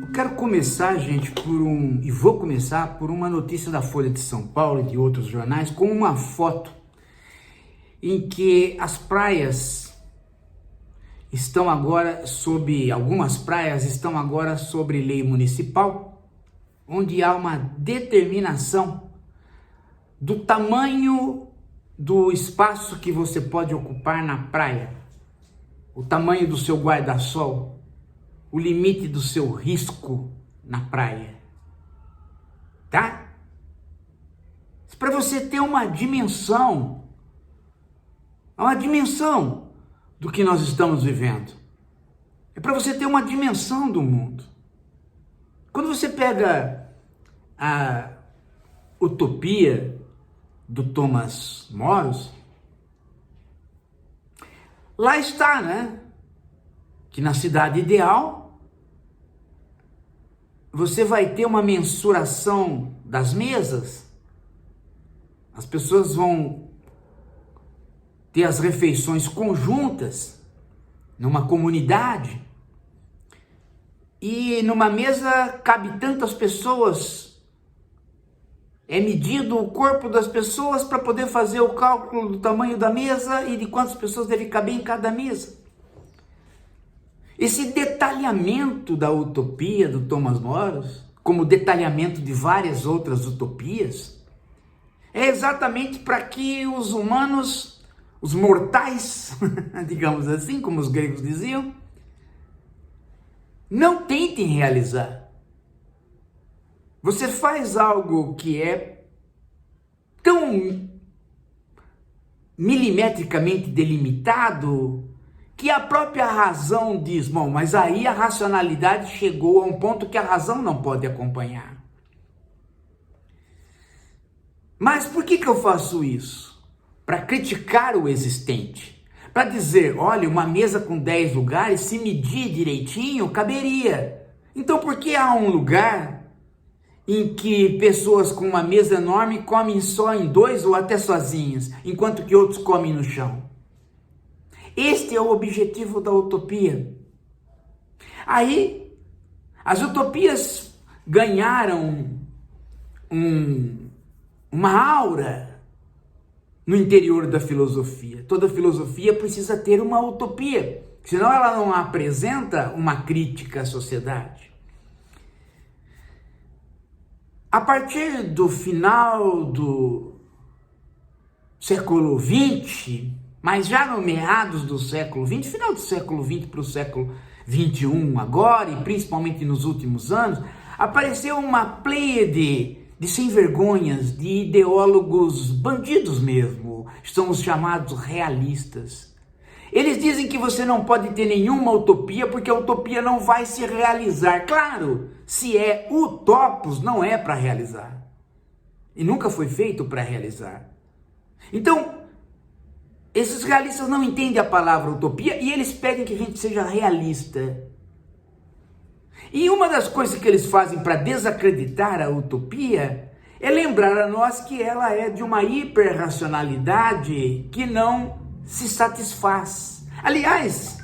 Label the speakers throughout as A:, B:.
A: Eu quero começar, gente, vou começar por uma notícia da Folha de São Paulo e de outros jornais, com uma foto em que as praias estão agora algumas praias estão agora sob lei municipal, onde há uma determinação do tamanho do espaço que você pode ocupar na praia, o tamanho do seu guarda-sol, o limite do seu risco na praia, tá? Para você ter uma dimensão do que nós estamos vivendo. É para você ter uma dimensão do mundo. Quando você pega a Utopia do Thomas Moros, lá está, né? Que na cidade ideal você vai ter uma mensuração das mesas, as pessoas vão ter as refeições conjuntas numa comunidade, e numa mesa cabe tantas pessoas, é medido o corpo das pessoas para poder fazer o cálculo do tamanho da mesa e de quantas pessoas deve caber em cada mesa. Esse detalhamento da utopia do Thomas Moros, como detalhamento de várias outras utopias, é exatamente para que os humanos, os mortais, digamos assim, como os gregos diziam, não tentem realizar. Você faz algo que é tão milimetricamente delimitado que a própria razão diz, bom, mas aí a racionalidade chegou a um ponto que a razão não pode acompanhar. Mas por que eu faço isso? Para criticar o existente. Para dizer, olha, uma mesa com 10 lugares, se medir direitinho, caberia. Então por que há um lugar em que pessoas com uma mesa enorme comem só em 2 ou até sozinhas, enquanto que outros comem no chão? Este é o objetivo da utopia. Aí, as utopias ganharam uma aura no interior da filosofia. Toda filosofia precisa ter uma utopia, senão ela não apresenta uma crítica à sociedade. A partir do final do século XX, mas já no meados do século XX, final do século XX para o século XXI agora, e principalmente nos últimos anos, apareceu uma pleiade de sem-vergonhas, de ideólogos bandidos mesmo, são os chamados realistas. Eles dizem que você não pode ter nenhuma utopia porque a utopia não vai se realizar. Claro, se é utopos, não é para realizar. E nunca foi feito para realizar. Então, esses realistas não entendem a palavra utopia e eles pedem que a gente seja realista. E uma das coisas que eles fazem para desacreditar a utopia é lembrar a nós que ela é de uma hiperracionalidade que não se satisfaz. Aliás,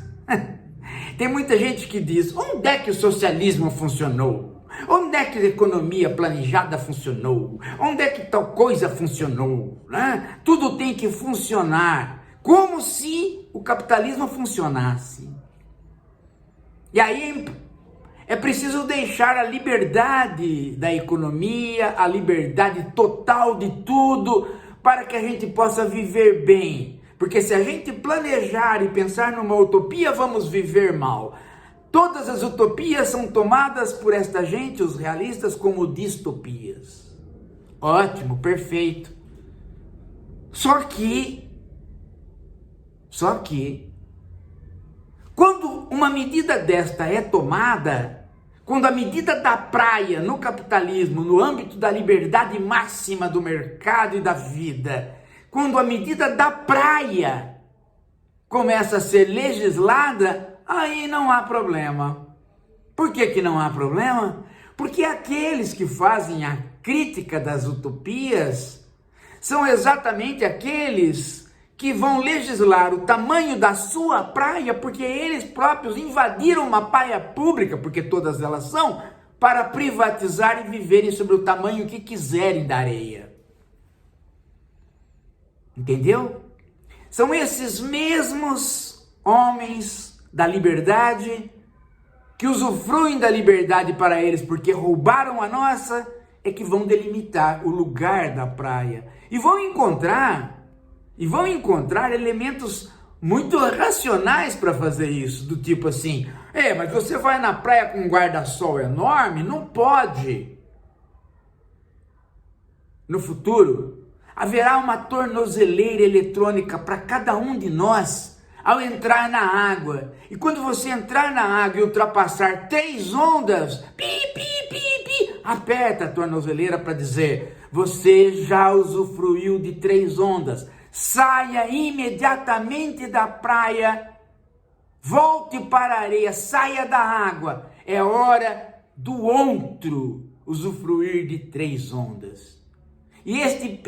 A: tem muita gente que diz, onde é que o socialismo funcionou? Onde é que a economia planejada funcionou? Onde é que tal coisa funcionou? Né? Tudo tem que funcionar, como se o capitalismo funcionasse. E aí é preciso deixar a liberdade da economia, a liberdade total de tudo, para que a gente possa viver bem. Porque se a gente planejar e pensar numa utopia, vamos viver mal. Todas as utopias são tomadas por esta gente, os realistas, como distopias. Ótimo, perfeito. Só que, quando uma medida desta é tomada, quando a medida da praia no capitalismo, no âmbito da liberdade máxima do mercado e da vida, quando a medida da praia começa a ser legislada, aí não há problema. Por que não há problema? Porque aqueles que fazem a crítica das utopias são exatamente aqueles que vão legislar o tamanho da sua praia, porque eles próprios invadiram uma praia pública, porque todas elas são, para privatizar e viverem sobre o tamanho que quiserem da areia. Entendeu? São esses mesmos homens da liberdade, que usufruem da liberdade para eles porque roubaram a nossa, é que vão delimitar o lugar da praia. E vão encontrar elementos muito racionais para fazer isso, do tipo assim, mas você vai na praia com um guarda-sol enorme? Não pode. No futuro, haverá uma tornozeleira eletrônica para cada um de nós ao entrar na água. E quando você entrar na água e ultrapassar 3 ondas, aperta a tornozeleira para dizer, você já usufruiu de 3 ondas. Saia imediatamente da praia, volte para a areia, saia da água. É hora do outro usufruir de 3 ondas. E este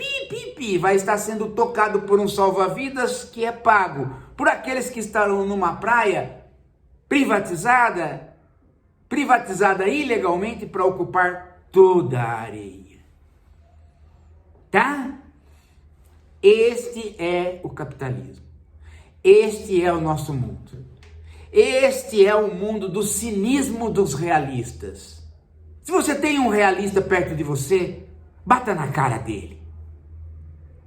A: vai estar sendo tocado por um salva-vidas que é pago por aqueles que estarão numa praia privatizada ilegalmente para ocupar toda a areia. Tá? Este é o capitalismo. Este é o nosso mundo. Este é o mundo do cinismo dos realistas. Se você tem um realista perto de você, bata na cara dele.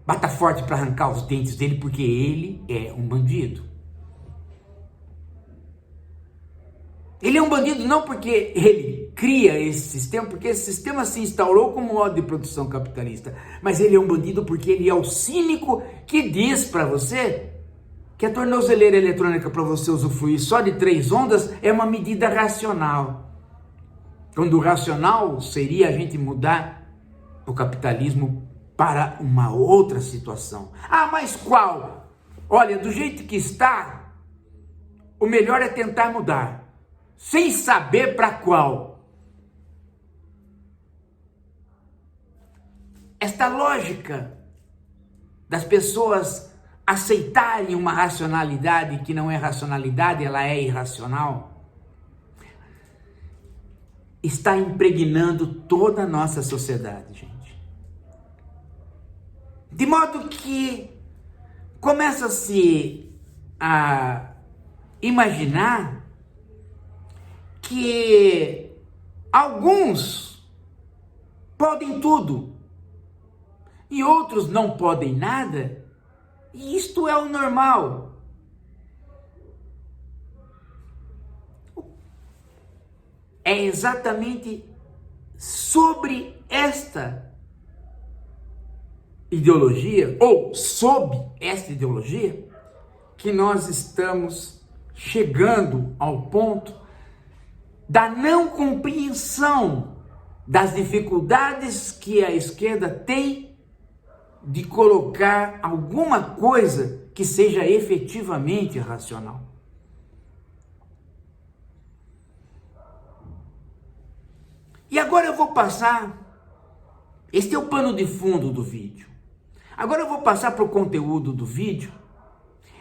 A: Bata forte para arrancar os dentes dele, porque ele é um bandido. Ele é um bandido não porque ele cria esse sistema, porque esse sistema se instaurou como modo de produção capitalista, mas ele é um bandido porque ele é o cínico que diz para você que a tornozeleira eletrônica para você usufruir só de 3 ondas é uma medida racional. Quando o racional seria a gente mudar o capitalismo para uma outra situação. Mas qual? Olha, do jeito que está, o melhor é tentar mudar, sem saber para qual. Esta lógica das pessoas aceitarem uma racionalidade que não é racionalidade, ela é irracional, está impregnando toda a nossa sociedade, gente. De modo que começa-se a imaginar que alguns podem tudo e outros não podem nada, e isto é o normal. É exatamente sobre esta ideologia, ou sob esta ideologia, que nós estamos chegando ao ponto da não compreensão das dificuldades que a esquerda tem de colocar alguma coisa que seja efetivamente racional. E agora eu vou passar, este é o pano de fundo do vídeo. Agora eu vou passar para o conteúdo do vídeo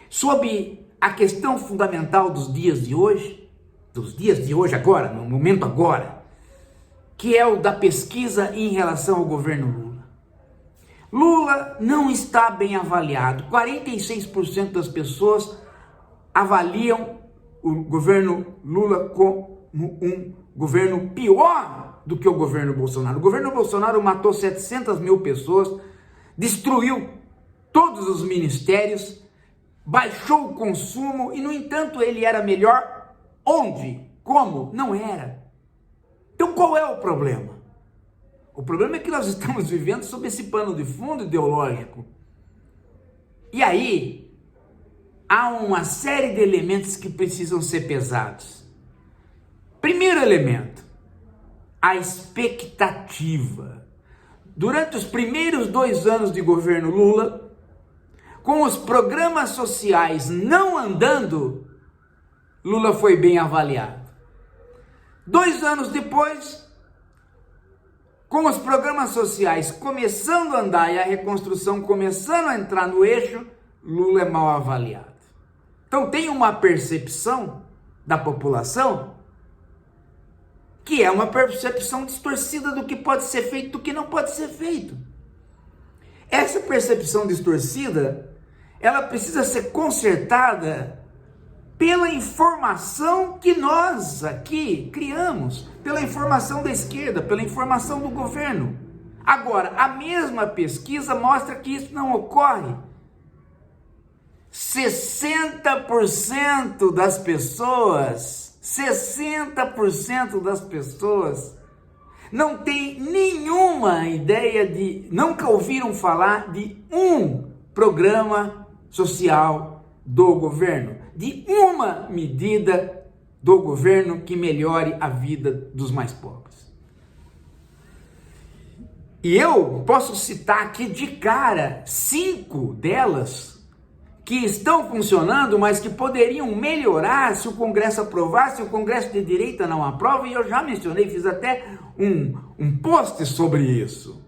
A: sobre a questão fundamental dos dias de hoje agora, no momento agora, que é o da pesquisa em relação ao governo Lula. Lula não está bem avaliado. 46% das pessoas avaliam o governo Lula como um governo pior do que o governo Bolsonaro. O governo Bolsonaro matou 700 mil pessoas, destruiu todos os ministérios, baixou o consumo e, no entanto, ele era melhor onde? Como? Não era. Então qual é o problema? O problema é que nós estamos vivendo sob esse pano de fundo ideológico. E aí, há uma série de elementos que precisam ser pesados. Primeiro elemento, a expectativa. Durante os primeiros 2 anos de governo Lula, com os programas sociais não andando, Lula foi bem avaliado. 2 anos depois, com os programas sociais começando a andar e a reconstrução começando a entrar no eixo, Lula é mal avaliado. Então tem uma percepção da população que é uma percepção distorcida do que pode ser feito e do que não pode ser feito. Essa percepção distorcida, ela precisa ser consertada pela informação que nós aqui criamos, pela informação da esquerda, pela informação do governo. Agora, a mesma pesquisa mostra que isso não ocorre. 60% das pessoas não tem nenhuma ideia de, nunca ouviram falar de um programa social do governo, de uma medida do governo que melhore a vida dos mais pobres. E eu posso citar aqui de cara 5 delas que estão funcionando, mas que poderiam melhorar se o Congresso aprovasse, se o Congresso de direita não aprova, e eu já mencionei, fiz até um post sobre isso.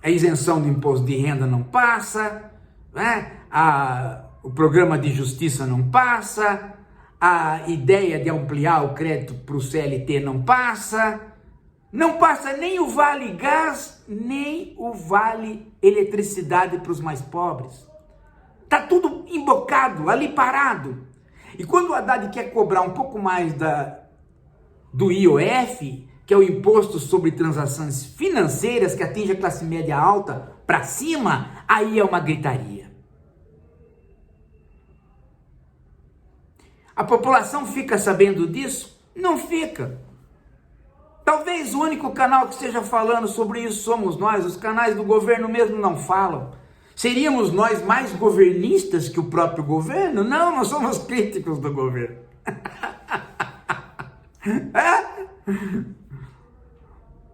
A: A isenção do imposto de renda não passa, né? O programa de justiça não passa, a ideia de ampliar o crédito para o CLT não passa nem o Vale Gás, nem o Vale Eletricidade para os mais pobres. Está tudo embocado, ali parado. E quando o Haddad quer cobrar um pouco mais do IOF, que é o Imposto sobre Transações Financeiras, que atinge a classe média alta para cima, aí é uma gritaria. A população fica sabendo disso? Não fica. Talvez o único canal que esteja falando sobre isso somos nós, os canais do governo mesmo não falam. Seríamos nós mais governistas que o próprio governo? Não, nós somos críticos do governo.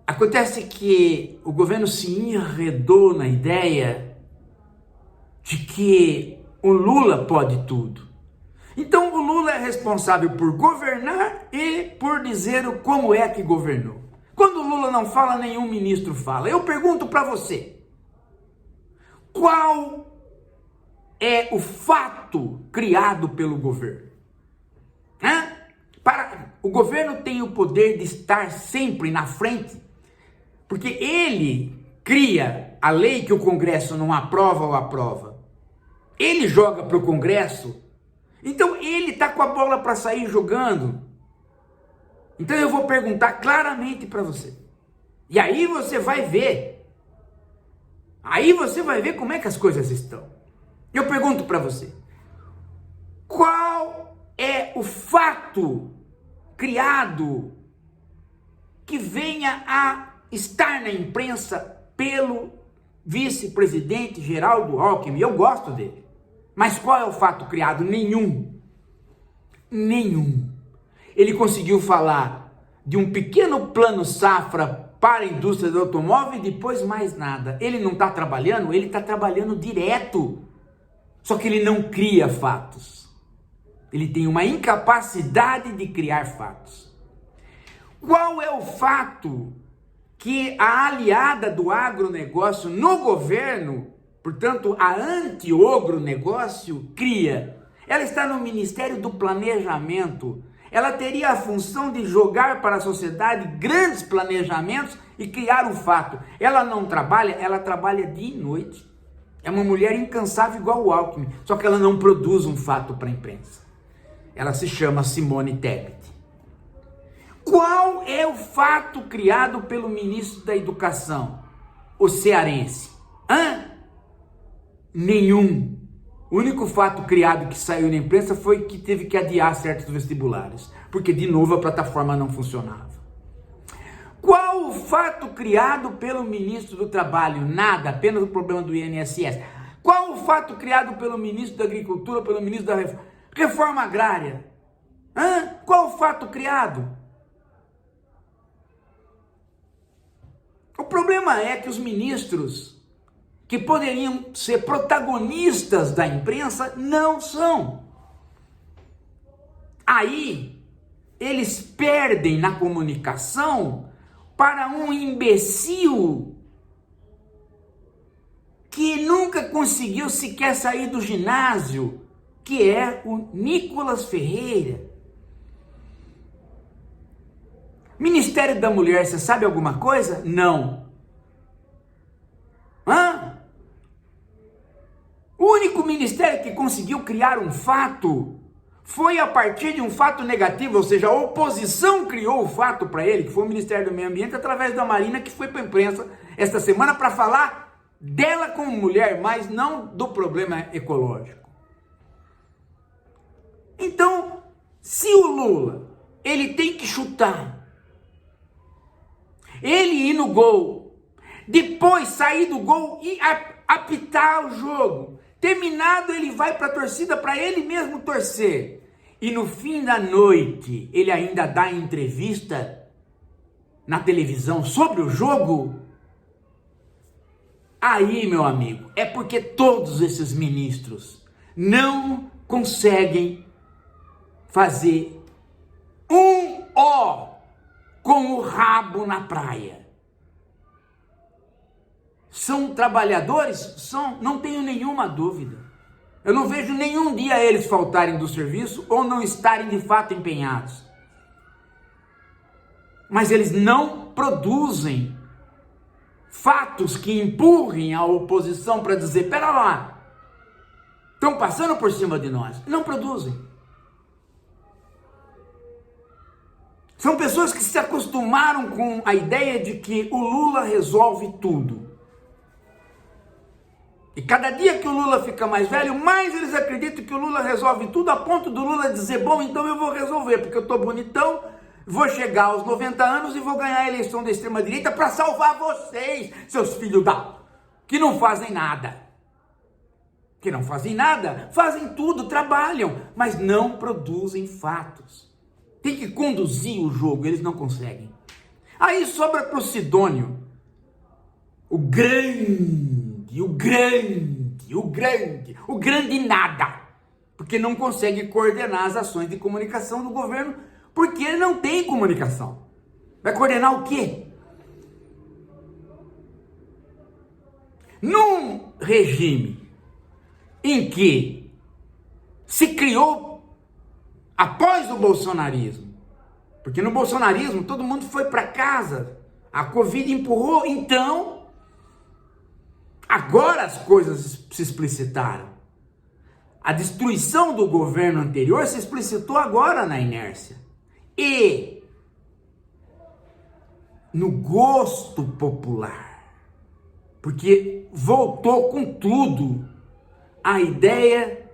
A: Acontece que o governo se enredou na ideia de que o Lula pode tudo. Então o Lula é responsável por governar e por dizer como é que governou. Quando o Lula não fala, nenhum ministro fala. Eu pergunto para você, qual é o fato criado pelo governo? O governo tem o poder de estar sempre na frente, porque ele cria a lei que o Congresso não aprova ou aprova. Ele joga para o Congresso, então ele está com a bola para sair jogando. Então eu vou perguntar claramente para você. E aí você vai ver. Aí você vai ver como é que as coisas estão. Eu pergunto para você, qual é o fato criado que venha a estar na imprensa pelo vice-presidente Geraldo Alckmin? Eu gosto dele. Mas qual é o fato criado? Nenhum. Ele conseguiu falar de um pequeno plano safra para a indústria do automóvel e depois mais nada. Ele não está trabalhando? Ele está trabalhando direto. Só que ele não cria fatos. Ele tem uma incapacidade de criar fatos. Qual é o fato que a aliada do agronegócio no governo, portanto a anti-ogronegócio, cria? Ela está no Ministério do Planejamento. Ela teria a função de jogar para a sociedade grandes planejamentos e criar um fato. Ela não trabalha, ela trabalha dia e noite. É uma mulher incansável igual o Alckmin, só que ela não produz um fato para a imprensa. Ela se chama Simone Tebet. Qual é o fato criado pelo ministro da Educação, o cearense? Nenhum. O único fato criado que saiu na imprensa foi que teve que adiar certos vestibulares, porque de novo a plataforma não funcionava. Qual o fato criado pelo ministro do Trabalho? Nada, apenas o problema do INSS. Qual o fato criado pelo ministro da Agricultura, pelo ministro da Reforma Agrária? Qual o fato criado? O problema é que os ministros que poderiam ser protagonistas da imprensa não são. Aí, eles perdem na comunicação para um imbecil que nunca conseguiu sequer sair do ginásio, que é o Nicolas Ferreira. Ministério da Mulher, você sabe alguma coisa? Não. O único ministério que conseguiu criar um fato foi a partir de um fato negativo, ou seja, a oposição criou o fato para ele, que foi o Ministério do Meio Ambiente, através da Marina, que foi para a imprensa esta semana para falar dela como mulher, mas não do problema ecológico. Então, se o Lula, ele tem que chutar, ele ir no gol, depois sair do gol e apitar o jogo, terminado ele vai para a torcida para ele mesmo torcer, e no fim da noite ele ainda dá entrevista na televisão sobre o jogo, aí, meu amigo, é porque todos esses ministros não conseguem fazer um ó com o rabo na praia. São trabalhadores? São, não tenho nenhuma dúvida. Eu não vejo nenhum dia eles faltarem do serviço ou não estarem de fato empenhados. Mas eles não produzem fatos que empurrem a oposição para dizer, pera lá, estão passando por cima de nós. Não produzem. São pessoas que se acostumaram com a ideia de que o Lula resolve tudo. E cada dia que o Lula fica mais velho, mais eles acreditam que o Lula resolve tudo, a ponto do Lula dizer, bom, então eu vou resolver, porque eu tô bonitão, vou chegar aos 90 anos e vou ganhar a eleição da extrema-direita para salvar vocês, seus filhos que não fazem nada. Que não fazem nada, fazem tudo, trabalham, mas não produzem fatos. Tem que conduzir o jogo, eles não conseguem. Aí sobra para o Sidônio, o grande nada, porque não consegue coordenar as ações de comunicação do governo, porque ele não tem comunicação. Vai coordenar o quê? Num regime em que se criou após o bolsonarismo, porque no bolsonarismo todo mundo foi para casa, a Covid empurrou, então agora as coisas se explicitaram. A destruição do governo anterior se explicitou agora na inércia. E no gosto popular, porque voltou com tudo a ideia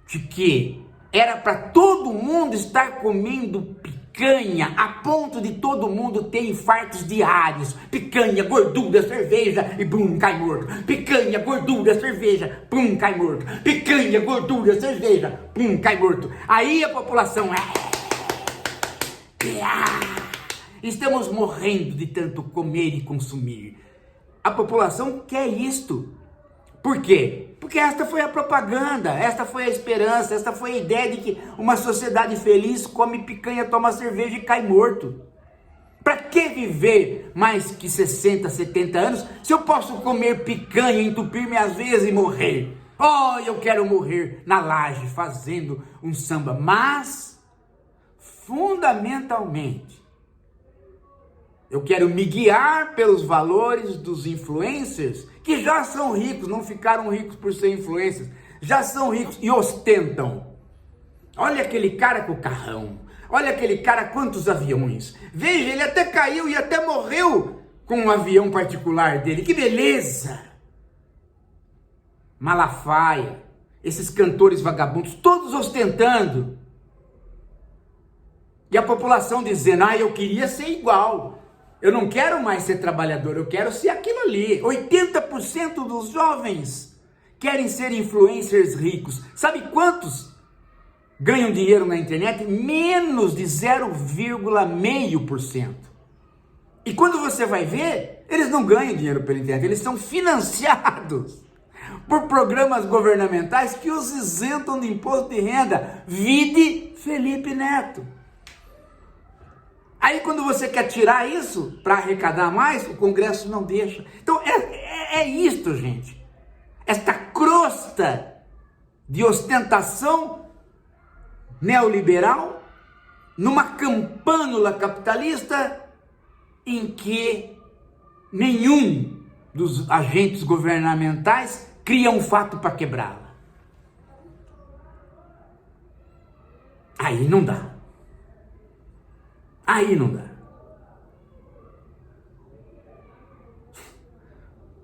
A: de que era para todo mundo estar comendo picanha, a ponto de todo mundo ter infartos diários. Picanha, gordura, cerveja e bum, cai morto. Picanha, gordura, cerveja, pum, cai morto. Picanha, gordura, cerveja, pum, cai morto. Aí a população estamos morrendo de tanto comer e consumir. A população quer isto. Por quê? Porque esta foi a propaganda, esta foi a esperança, esta foi a ideia de que uma sociedade feliz come picanha, toma cerveja e cai morto. Para que viver mais que 60, 70 anos se eu posso comer picanha, entupir minhas veias e morrer? Oh, eu quero morrer na laje fazendo um samba. Mas, fundamentalmente, eu quero me guiar pelos valores dos influencers que já são ricos, não ficaram ricos por ser influencers, já são ricos e ostentam. Olha aquele cara com o carrão, olha aquele cara quantos aviões. Veja, ele até caiu e até morreu com um avião particular dele, que beleza! Malafaia, esses cantores vagabundos, todos ostentando. E a população dizendo, eu queria ser igual. Eu não quero mais ser trabalhador, eu quero ser aquilo ali. 80% dos jovens querem ser influencers ricos. Sabe quantos ganham dinheiro na internet? Menos de 0,5%. E quando você vai ver, eles não ganham dinheiro pela internet, eles são financiados por programas governamentais que os isentam de imposto de renda. Vide Felipe Neto. Aí quando você quer tirar isso para arrecadar mais, o Congresso não deixa. Então é isto, gente. esta crosta de ostentação neoliberal numa campânula capitalista em que nenhum dos agentes governamentais cria um fato para quebrá-la. Aí não dá. Aí não dá.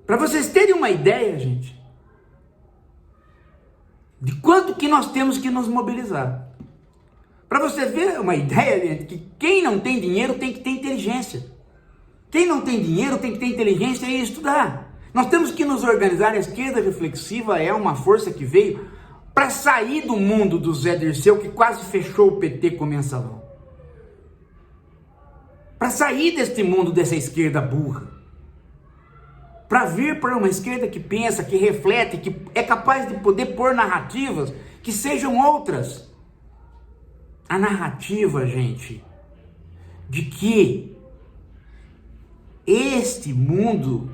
A: Para vocês terem uma ideia, gente, de quanto que nós temos que nos mobilizar. Para você ver uma ideia, gente, que quem não tem dinheiro tem que ter inteligência. Quem não tem dinheiro tem que ter inteligência e estudar. Nós temos que nos organizar. A esquerda reflexiva é uma força que veio para sair do mundo do Zé Dirceu, que quase fechou o PT com o mensalão. Para sair deste mundo dessa esquerda burra. Para vir para uma esquerda que pensa, que reflete, que é capaz de poder pôr narrativas que sejam outras. A narrativa, gente, de que este mundo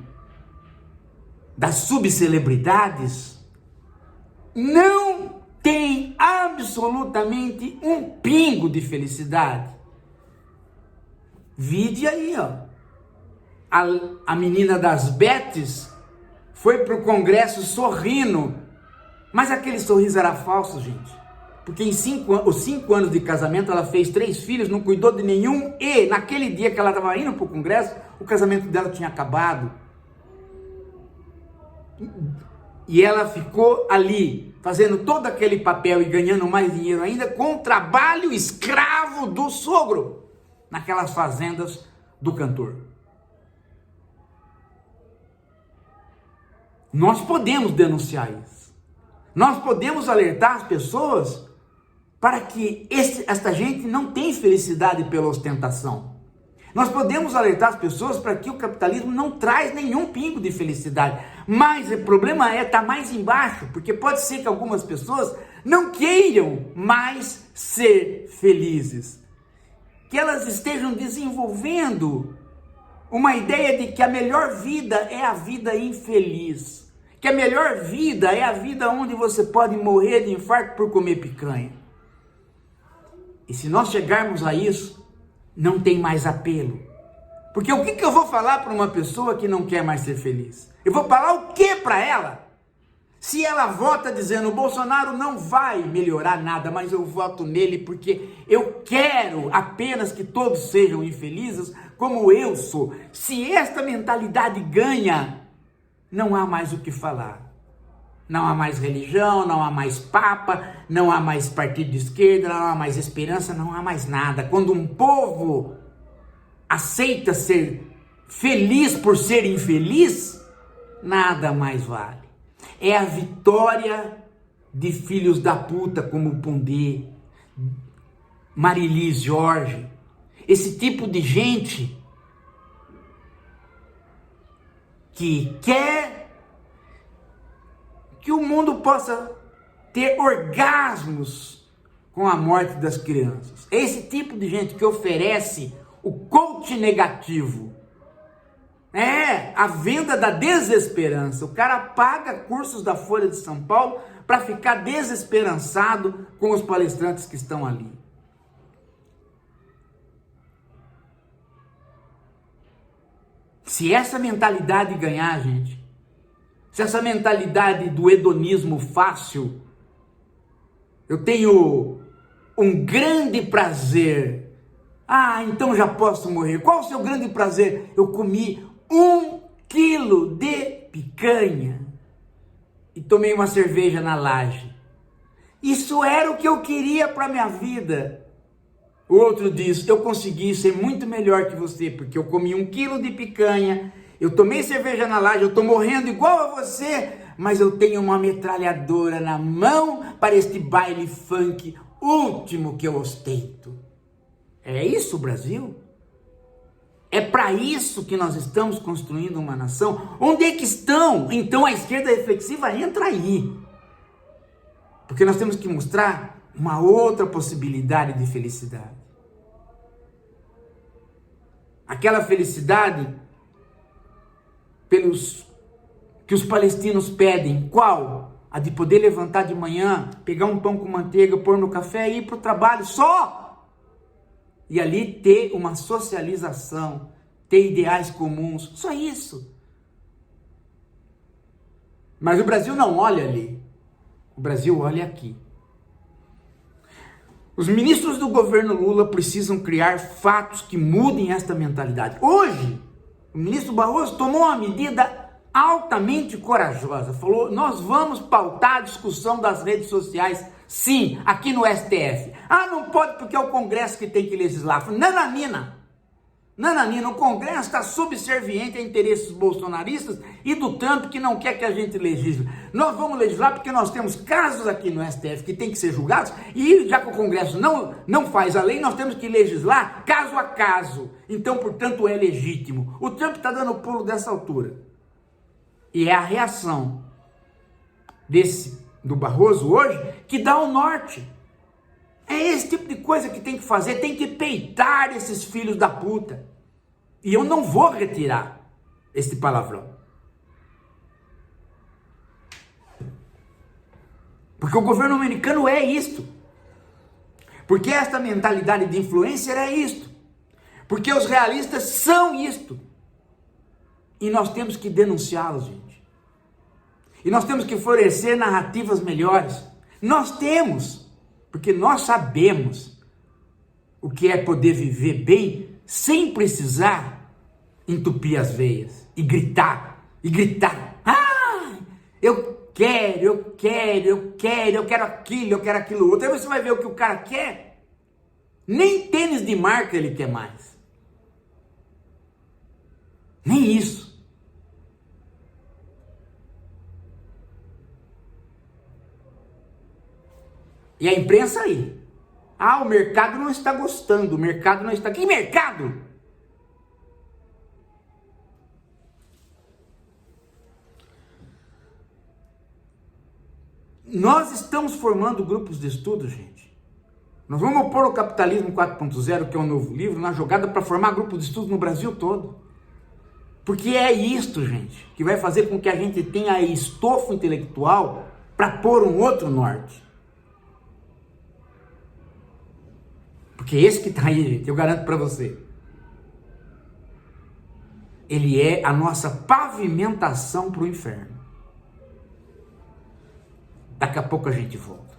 A: das subcelebridades não tem absolutamente um pingo de felicidade. Vide aí, ó. A menina das Betes foi para o Congresso sorrindo, mas aquele sorriso era falso, gente. Porque os 5 anos de casamento ela fez 3 filhos, não cuidou de nenhum, e naquele dia que ela estava indo para o Congresso, o casamento dela tinha acabado. E ela ficou ali, fazendo todo aquele papel e ganhando mais dinheiro ainda, com o trabalho escravo do sogro, naquelas fazendas do cantor. Nós podemos denunciar isso. Nós podemos alertar as pessoas para que esta gente não tem felicidade pela ostentação. Nós podemos alertar as pessoas para que o capitalismo não traz nenhum pingo de felicidade. Mas o problema está mais embaixo, porque pode ser que algumas pessoas não queiram mais ser felizes. Que elas estejam desenvolvendo uma ideia de que a melhor vida é a vida infeliz. Que a melhor vida é a vida onde você pode morrer de infarto por comer picanha. E se nós chegarmos a isso, não tem mais apelo. Porque o que eu vou falar para uma pessoa que não quer mais ser feliz? Eu vou falar o que para ela? Se ela vota dizendo, o Bolsonaro não vai melhorar nada, mas eu voto nele porque eu quero apenas que todos sejam infelizes como eu sou. Se esta mentalidade ganha, não há mais o que falar. Não há mais religião, não há mais papa, não há mais partido de esquerda, não há mais esperança, não há mais nada. Quando um povo aceita ser feliz por ser infeliz, nada mais vale. É a vitória de filhos da puta como Pondé, Marilis Jorge, esse tipo de gente que quer que o mundo possa ter orgasmos com a morte das crianças. É esse tipo de gente que oferece o coach negativo. É a venda da desesperança. O cara paga cursos da Folha de São Paulo para ficar desesperançado com os palestrantes que estão ali. Se essa mentalidade ganhar, gente, se essa mentalidade do hedonismo fácil, eu tenho um grande prazer. Ah, então já posso morrer. Qual o seu grande prazer? Eu comi 1 quilo de picanha e tomei uma cerveja na laje. Isso era o que eu queria para minha vida. O outro diz, eu consegui ser muito melhor que você, porque eu comi 1 quilo de picanha, eu tomei cerveja na laje, eu estou morrendo igual a você, mas eu tenho uma metralhadora na mão para este baile funk último que eu ostento. É isso, Brasil? É para isso que nós estamos construindo uma nação? Onde é que estão? Então a esquerda reflexiva entra aí. Porque nós temos que mostrar uma outra possibilidade de felicidade. Aquela felicidade que os palestinos pedem. Qual? A de poder levantar de manhã, pegar um pão com manteiga, pôr no café e ir para o trabalho só. E ali ter uma socialização, ter ideais comuns, só isso. Mas o Brasil não olha ali, o Brasil olha aqui. Os ministros do governo Lula precisam criar fatos que mudem esta mentalidade. Hoje, o ministro Barroso tomou uma medida altamente corajosa. Falou, nós vamos pautar a discussão das redes sociais, sim, aqui no STF. Ah, não pode porque é o Congresso que tem que legislar. Nananina, o Congresso está subserviente a interesses bolsonaristas e do Trump que não quer que a gente legisle. Nós vamos legislar porque nós temos casos aqui no STF que tem que ser julgados e já que o Congresso não faz a lei, nós temos que legislar caso a caso. Então, portanto, é legítimo. O Trump está dando pulo dessa altura. E é a reação do Barroso hoje que dá o norte. É esse tipo de coisa que tem que fazer, tem que peitar esses filhos da puta. E eu não vou retirar esse palavrão. Porque o governo americano é isto. Porque esta mentalidade de influencer é isto. Porque os realistas são isto. E nós temos que denunciá-los, gente. E nós temos que florescer narrativas melhores. Nós temos. Porque nós sabemos o que é poder viver bem sem precisar entupir as veias e gritar. Ah, eu quero aquilo outro. Aí você vai ver o que o cara quer. Nem tênis de marca ele quer mais. Nem isso. E a imprensa aí. Ah, o mercado não está gostando, o mercado não está... Que mercado? Nós estamos formando grupos de estudo, gente. Nós vamos pôr o Capitalismo 4.0, que é um novo livro, na jogada para formar grupos de estudo no Brasil todo. Porque é isto, gente, que vai fazer com que a gente tenha estofo intelectual para pôr um outro norte. Porque esse que está aí, gente, eu garanto para você, ele é a nossa pavimentação para o inferno. Daqui a pouco a gente volta.